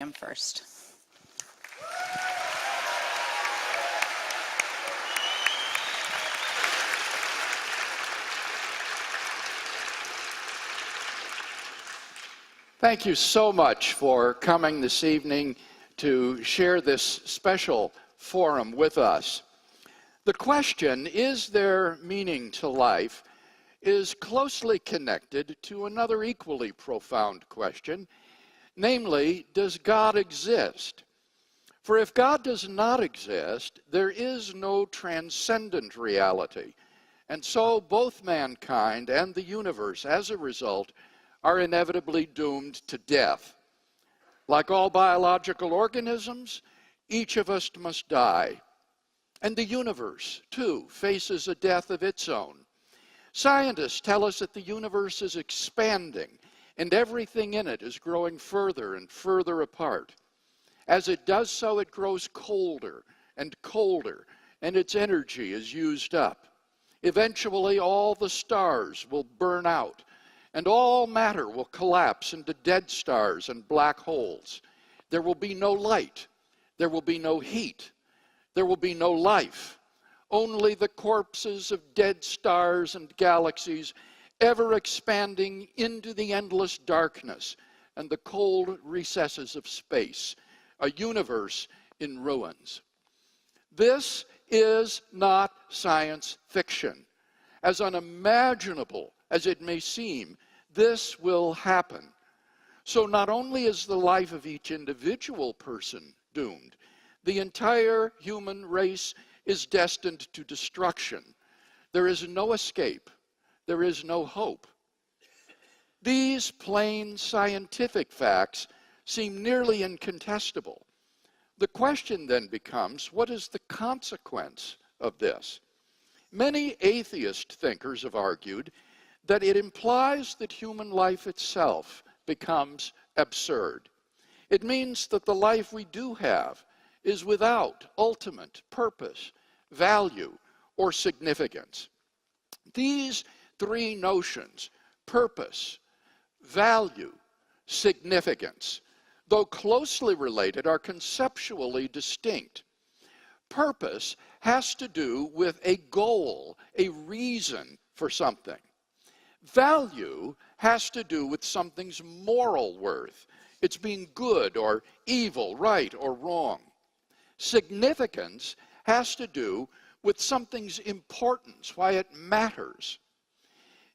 him first. Thank you so much for coming this evening to share this special forum with us. The question, is there meaning to life, is closely connected to another equally profound question, namely, does God exist? For if God does not exist, there is no transcendent reality. And so both mankind and the universe, as a result, are inevitably doomed to death. Like all biological organisms, each of us must die. And the universe, too, faces a death of its own. Scientists tell us that the universe is expanding, and everything in it is growing further and further apart. As it does so, it grows colder and colder, and its energy is used up. Eventually, all the stars will burn out, and all matter will collapse into dead stars and black holes. There will be no light. There will be no heat. There will be no life. Only the corpses of dead stars and galaxies, ever expanding into the endless darkness and the cold recesses of space, a universe in ruins. This is not science fiction. As unimaginable as it may seem, this will happen. So not only is the life of each individual person doomed, the entire human race is destined to destruction. There is no escape. There is no hope. These plain scientific facts seem nearly incontestable. The question then becomes, what is the consequence of this? Many atheist thinkers have argued that it implies that human life itself becomes absurd. It means that the life we do have is without ultimate purpose, value, or significance. These three notions, purpose, value, significance, though closely related, are conceptually distinct. Purpose has to do with a goal, a reason for something. Value has to do with something's moral worth. It's being good or evil, right or wrong. Significance has to do with something's importance, why it matters.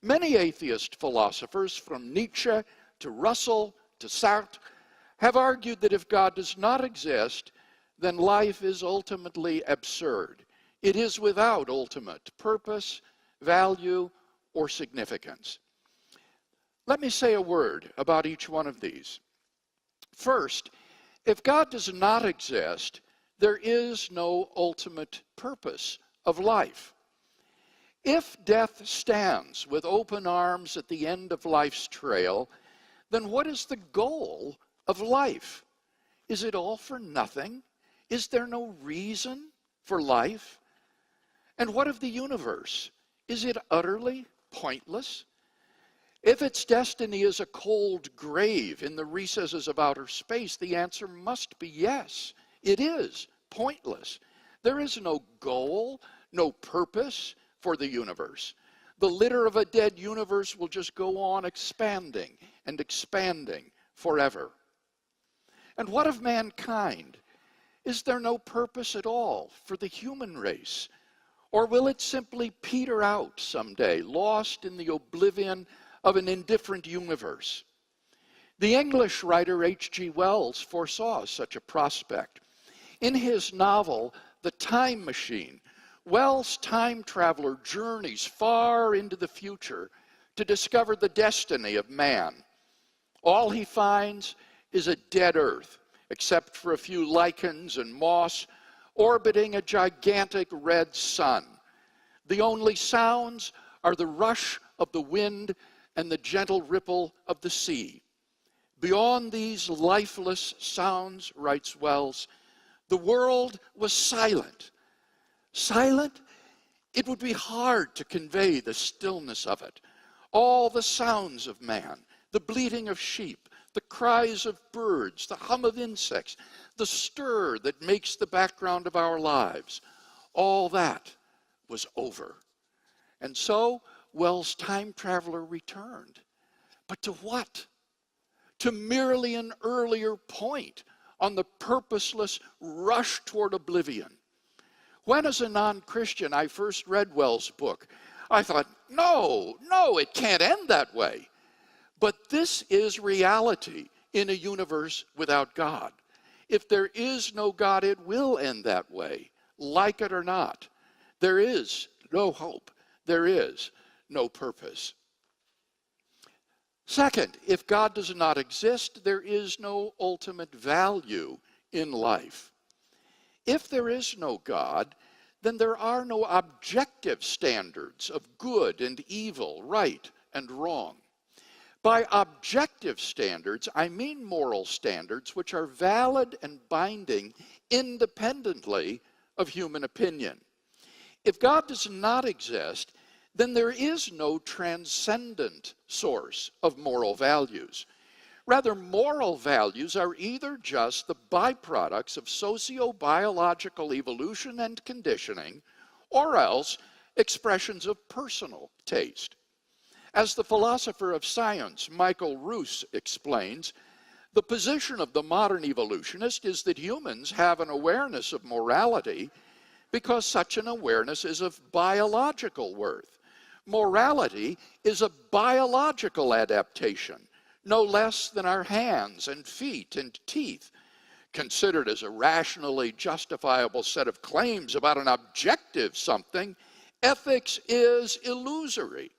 Many atheist philosophers, from Nietzsche to Russell to Sartre, have argued that if God does not exist, then life is ultimately absurd. It is without ultimate purpose, value, or significance. Let me say a word about each one of these. First, if God does not exist, there is no ultimate purpose of life. If death stands with open arms at the end of life's trail, then what is the goal of life? Is it all for nothing? Is there no reason for life? And what of the universe? Is it utterly pointless? If its destiny is a cold grave in the recesses of outer space, the answer must be yes. It is pointless. There is no goal, no purpose for the universe. The litter of a dead universe will just go on expanding and expanding forever. And what of mankind? Is there no purpose at all for the human race? Or will it simply peter out someday, lost in the oblivion of an indifferent universe? The English writer H.G. Wells foresaw such a prospect. In his novel, The Time Machine, Wells' time traveler journeys far into the future to discover the destiny of man. All he finds is a dead Earth, except for a few lichens and moss, orbiting a gigantic red sun. The only sounds are the rush of the wind and the gentle ripple of the sea. Beyond these lifeless sounds, writes Wells, the world was silent. Silent? It would be hard to convey the stillness of it. All the sounds of man, the bleating of sheep, the cries of birds, the hum of insects, the stir that makes the background of our lives. All that was over. And so Wells' time traveler returned. But to what? To merely an earlier point on the purposeless rush toward oblivion. When, as a non-Christian, I first read Wells' book, I thought, no, it can't end that way. But this is reality in a universe without God. If there is no God, it will end that way, like it or not. There is no hope. There is no purpose. Second, if God does not exist, there is no ultimate value in life. If there is no God, then there are no objective standards of good and evil, right and wrong. By objective standards, I mean moral standards which are valid and binding independently of human opinion. If God does not exist, then there is no transcendent source of moral values. Rather, moral values are either just the byproducts of socio-biological evolution and conditioning, or else expressions of personal taste. As the philosopher of science Michael Ruse explains, the position of the modern evolutionist is that humans have an awareness of morality because such an awareness is of biological worth. Morality is a biological adaptation, no less than our hands and feet and teeth. Considered as a rationally justifiable set of claims about an objective something, ethics is illusory.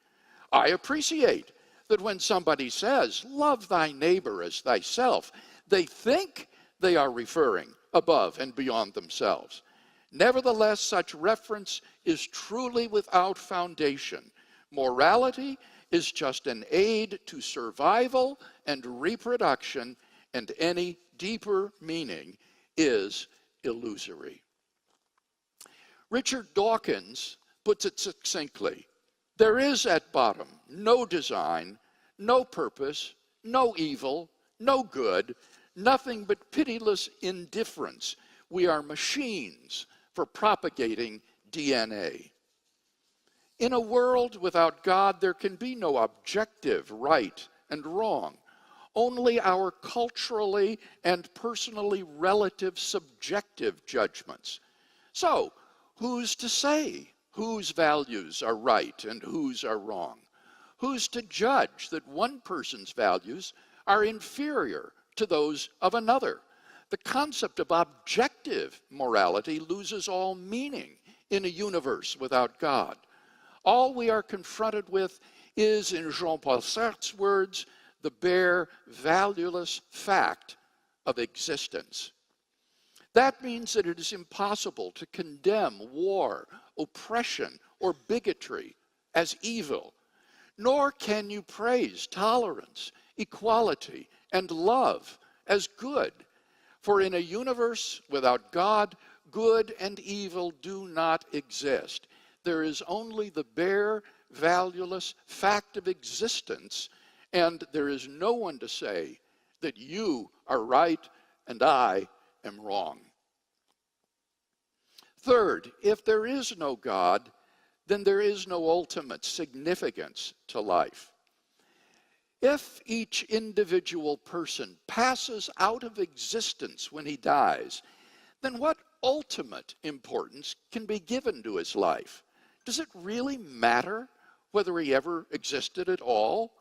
I appreciate that when somebody says, love thy neighbor as thyself, they think they are referring above and beyond themselves. Nevertheless, such reference is truly without foundation. Morality is just an aid to survival and reproduction, and any deeper meaning is illusory. Richard Dawkins puts it succinctly. There is at bottom no design, no purpose, no evil, no good, nothing but pitiless indifference. We are machines for propagating DNA. In a world without God, there can be no objective right and wrong, only our culturally and personally relative subjective judgments. So, who's to say whose values are right and whose are wrong? Who's to judge that one person's values are inferior to those of another? The concept of objective morality loses all meaning in a universe without God. All we are confronted with is, in Jean-Paul Sartre's words, the bare, valueless fact of existence. That means that it is impossible to condemn war, oppression, or bigotry as evil, nor can you praise tolerance, equality, and love as good. For in a universe without God, good and evil do not exist. There is only the bare, valueless fact of existence, and there is no one to say that you are right and I am wrong. Third, if there is no God, then there is no ultimate significance to life. If each individual person passes out of existence when he dies, then what ultimate importance can be given to his life? Does it really matter whether he ever existed at all?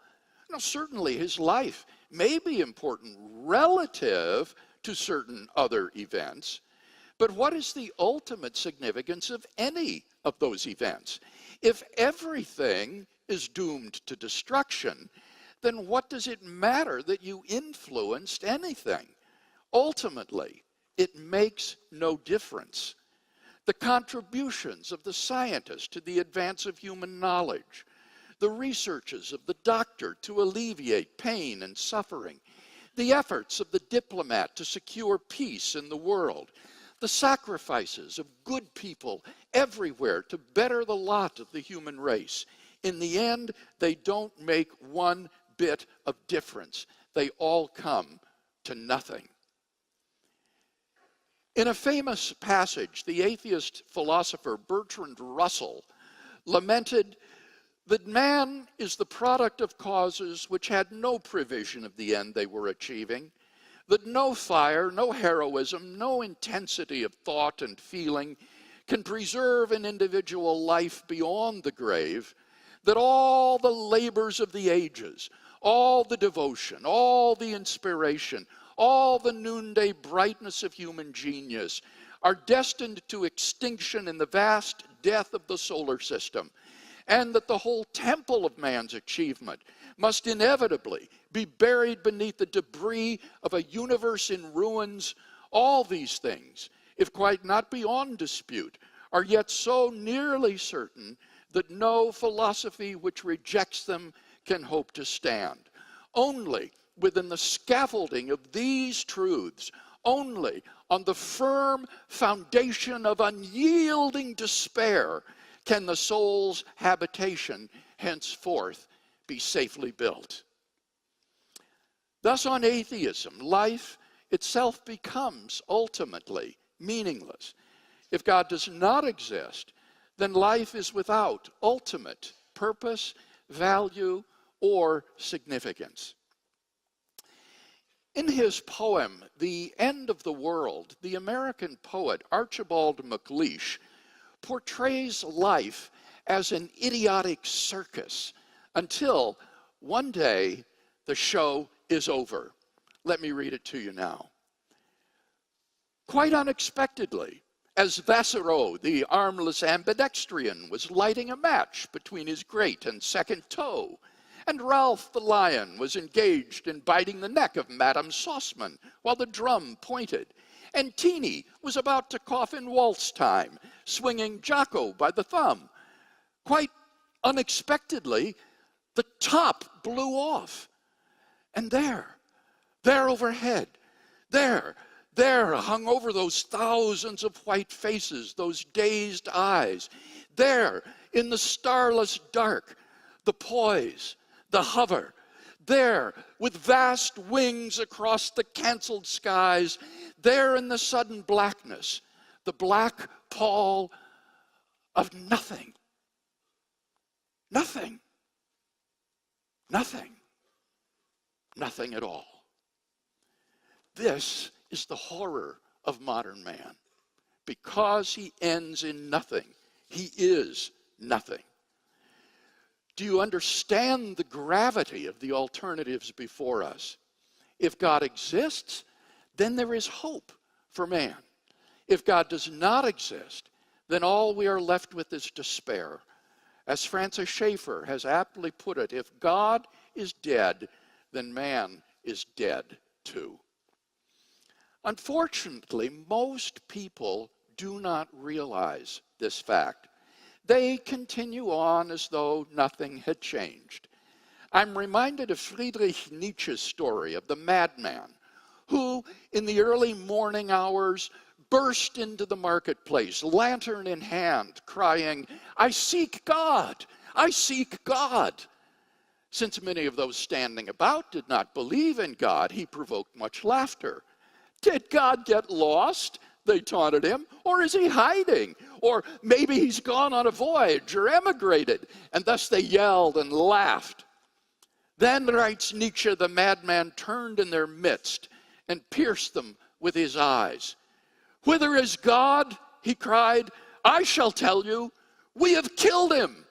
Now, certainly his life may be important relative to certain other events, but what is the ultimate significance of any of those events? If everything is doomed to destruction, then what does it matter that you influenced anything? Ultimately, it makes no difference. The contributions of the scientist to the advance of human knowledge, the researches of the doctor to alleviate pain and suffering, the efforts of the diplomat to secure peace in the world, the sacrifices of good people everywhere to better the lot of the human race. In the end, they don't make one bit of difference. they all come to nothing. In a famous passage, the atheist philosopher Bertrand Russell lamented that man is the product of causes which had no prevision of the end they were achieving, that no fire, no heroism, no intensity of thought and feeling can preserve an individual life beyond the grave, that all the labors of the ages, all the devotion, all the inspiration, all the noonday brightness of human genius are destined to extinction in the vast death of the solar system, and that the whole temple of man's achievement must inevitably be buried beneath the debris of a universe in ruins. All these things, if quite not beyond dispute, are yet so nearly certain that no philosophy which rejects them can hope to stand. Only within the scaffolding of these truths, only on the firm foundation of unyielding despair, can the soul's habitation henceforth be safely built. Thus, on atheism, life itself becomes ultimately meaningless. If God does not exist, then life is without ultimate purpose, value, or significance. In his poem, The End of the World, the American poet Archibald MacLeish portrays life as an idiotic circus until one day the show is over. Let me read it to you now. Quite unexpectedly, as Vassereau, the armless ambidextrian, was lighting a match between his great and second toe, and Ralph the lion was engaged in biting the neck of Madame Sauceman while the drum pointed, and Teeny was about to cough in waltz time, swinging Jocko by the thumb. Quite unexpectedly, the top blew off. And there overhead, there hung over those thousands of white faces, those dazed eyes, there in the starless dark, the poise, the hover, there with vast wings across the canceled skies, there in the sudden blackness, the black pall of nothing. Nothing. Nothing. Nothing at all. This is the horror of modern man. Because he ends in nothing, he is nothing. Do you understand the gravity of the alternatives before us? If God exists, then there is hope for man. If God does not exist, then all we are left with is despair. As Francis Schaeffer has aptly put it, if God is dead, then man is dead too. Unfortunately, most people do not realize this fact. They continue on as though nothing had changed. I'm reminded of Friedrich Nietzsche's story of the madman who, in the early morning hours, burst into the marketplace, lantern in hand, crying, "I seek God! I seek God!" Since many of those standing about did not believe in God, he provoked much laughter. Did God get lost? They taunted him. Or is he hiding? Or maybe he's gone on a voyage or emigrated. And thus they yelled and laughed. Then, writes Nietzsche, the madman turned in their midst and pierced them with his eyes. "Whither is God?" he cried. "I shall tell you. We have killed him.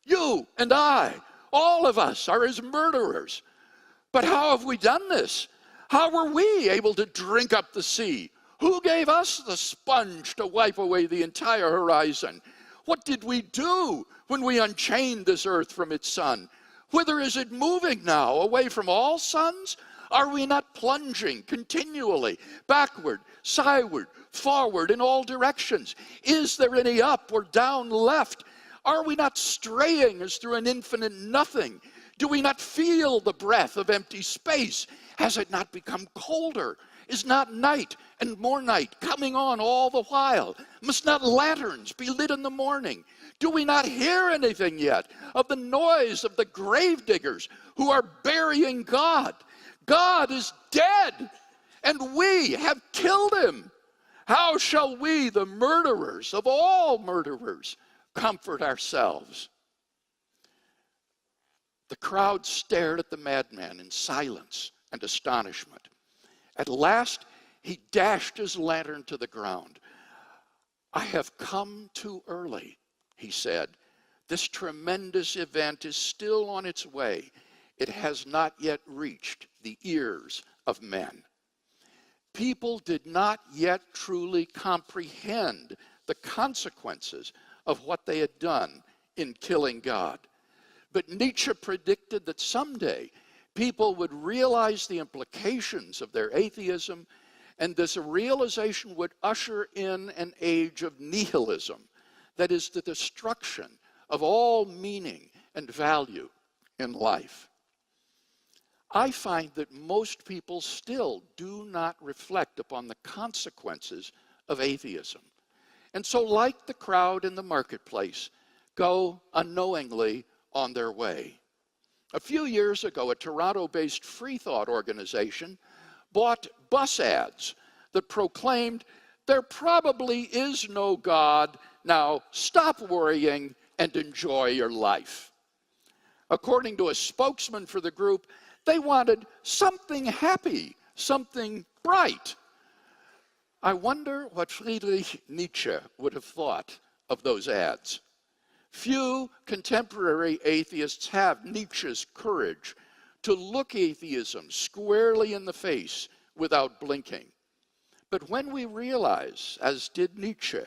You and I, all of us are his murderers. But how have we done this? How were we able to drink up the sea? Who gave us the sponge to wipe away the entire horizon? What did we do when we unchained this earth from its sun? Whither is it moving now? Away from all suns? Are we not plunging continually, backward, sideward, forward, in all directions? Is there any up or down left? Are we not straying as through an infinite nothing? Do we not feel the breath of empty space? Has it not become colder? Is not night and more night coming on all the while? Must not lanterns be lit in the morning? Do we not hear anything yet of the noise of the grave diggers who are burying God? God is dead, and we have killed him. How shall we, the murderers of all murderers, comfort ourselves?" The crowd stared at the madman in silence and astonishment. At last, he dashed his lantern to the ground. "I have come too early," he said. "This tremendous event is still on its way. It has not yet reached the ears of men." People did not yet truly comprehend the consequences of what they had done in killing God. But Nietzsche predicted that someday people would realize the implications of their atheism, and this realization would usher in an age of nihilism, that is, the destruction of all meaning and value in life. I find that most people still do not reflect upon the consequences of atheism, and so, like the crowd in the marketplace, go unknowingly on their way. A few years ago, a Toronto-based free thought organization bought bus ads that proclaimed, "There probably is no God. Now stop worrying and enjoy your life." According to a spokesman for the group, they wanted something happy, something bright. I wonder what Friedrich Nietzsche would have thought of those ads. Few contemporary atheists have Nietzsche's courage to look atheism squarely in the face without blinking. But when we realize, as did Nietzsche,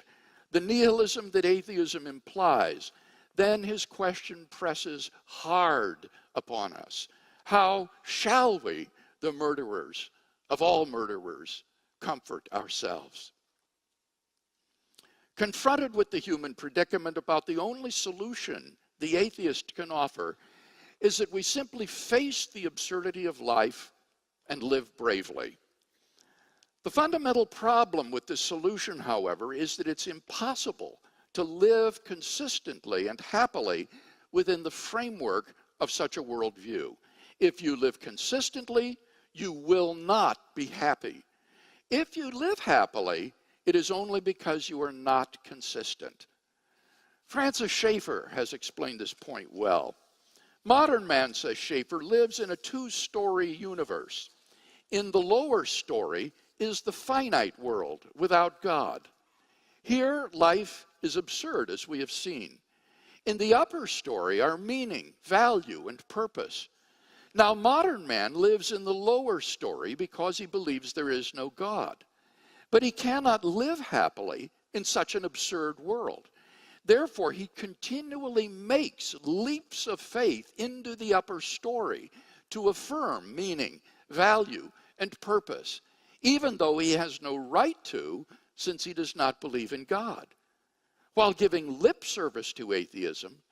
the nihilism that atheism implies, then his question presses hard upon us. How shall we, the murderers of all murderers, comfort ourselves? Confronted with the human predicament, about the only solution the atheist can offer is that we simply face the absurdity of life and live bravely. The fundamental problem with this solution, however, is that it's impossible to live consistently and happily within the framework of such a worldview. If you live consistently, you will not be happy. If you live happily, it is only because you are not consistent. Francis Schaeffer has explained this point well. Modern man, says Schaeffer, lives in a two-story universe. In the lower story is the finite world without God. Here, life is absurd, as we have seen. In the upper story are meaning, value, and purpose. Now, modern man lives in the lower story because he believes there is no God. But he cannot live happily in such an absurd world. Therefore, he continually makes leaps of faith into the upper story to affirm meaning, value, and purpose, even though he has no right to, since he does not believe in God. While giving lip service to atheism,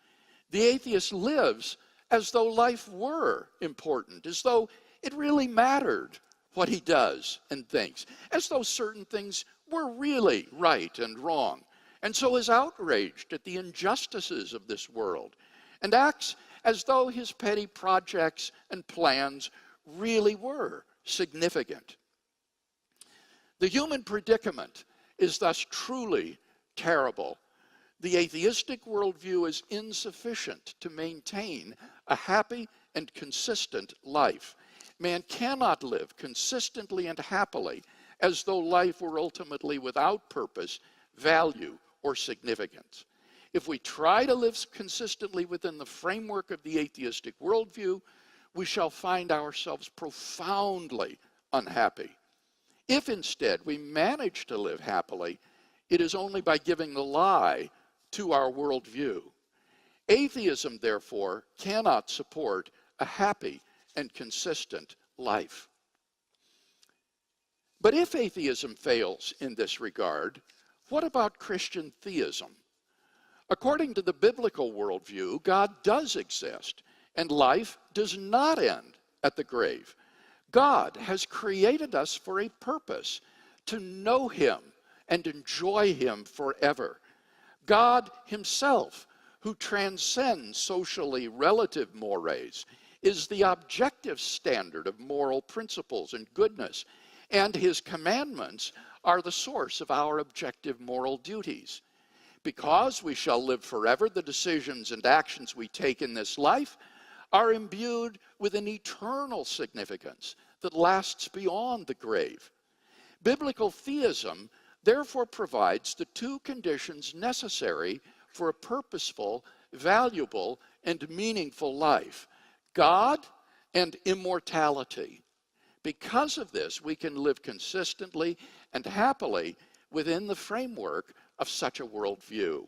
the atheist lives as though life were important, as though it really mattered what he does and thinks, as though certain things were really right and wrong, and so is outraged at the injustices of this world, and acts as though his petty projects and plans really were significant. The human predicament is thus truly terrible. The atheistic worldview is insufficient to maintain a happy and consistent life. Man cannot live consistently and happily as though life were ultimately without purpose, value, or significance. If we try to live consistently within the framework of the atheistic worldview, we shall find ourselves profoundly unhappy. If instead we manage to live happily, it is only by giving the lie to our worldview. Atheism, therefore, cannot support a happy and consistent life. But if atheism fails in this regard, what about Christian theism? According to the biblical worldview, God does exist, and life does not end at the grave. God has created us for a purpose, to know Him and enjoy Him forever. God Himself, who transcends socially relative mores, is the objective standard of moral principles and goodness, and his commandments are the source of our objective moral duties. Because we shall live forever, the decisions and actions we take in this life are imbued with an eternal significance that lasts beyond the grave. Biblical theism therefore provides the two conditions necessary for a purposeful, valuable, and meaningful life: God and immortality. Because of this, we can live consistently and happily within the framework of such a worldview.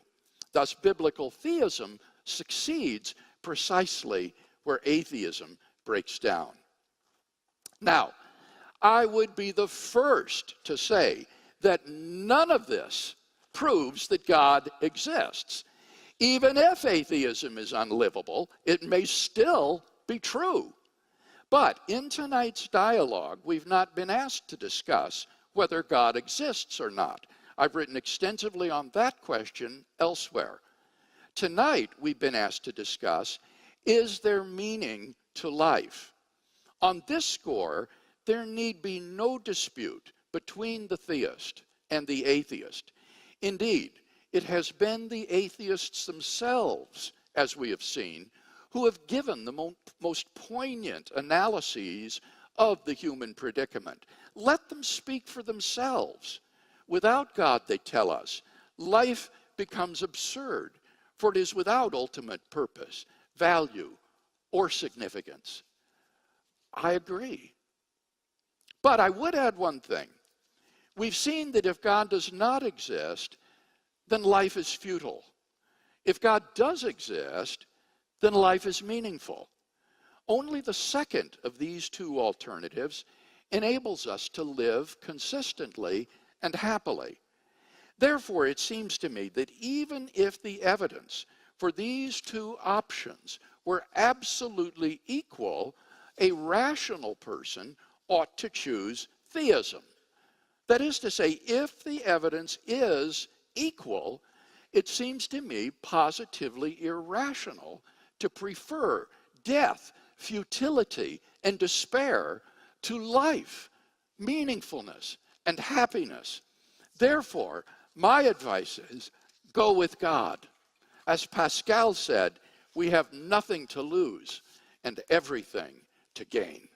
Thus, biblical theism succeeds precisely where atheism breaks down. Now, I would be the first to say that none of this proves that God exists. Even if atheism is unlivable, it may still be true. But in tonight's dialogue, we've not been asked to discuss whether God exists or not. I've written extensively on that question elsewhere. Tonight, we've been asked to discuss, is there meaning to life? On this score, there need be no dispute between the theist and the atheist. Indeed, it has been the atheists themselves, as we have seen, who have given the most poignant analyses of the human predicament. Let them speak for themselves. Without God, they tell us, life becomes absurd, for it is without ultimate purpose, value, or significance. I agree. But I would add one thing. We've seen that if God does not exist, then life is futile. If God does exist, then life is meaningful. Only the second of these two alternatives enables us to live consistently and happily. Therefore, it seems to me that even if the evidence for these two options were absolutely equal, a rational person ought to choose theism. That is to say, if the evidence is equal, it seems to me positively irrational to prefer death, futility, and despair to life, meaningfulness, and happiness. Therefore, my advice is go with God. As Pascal said, we have nothing to lose and everything to gain.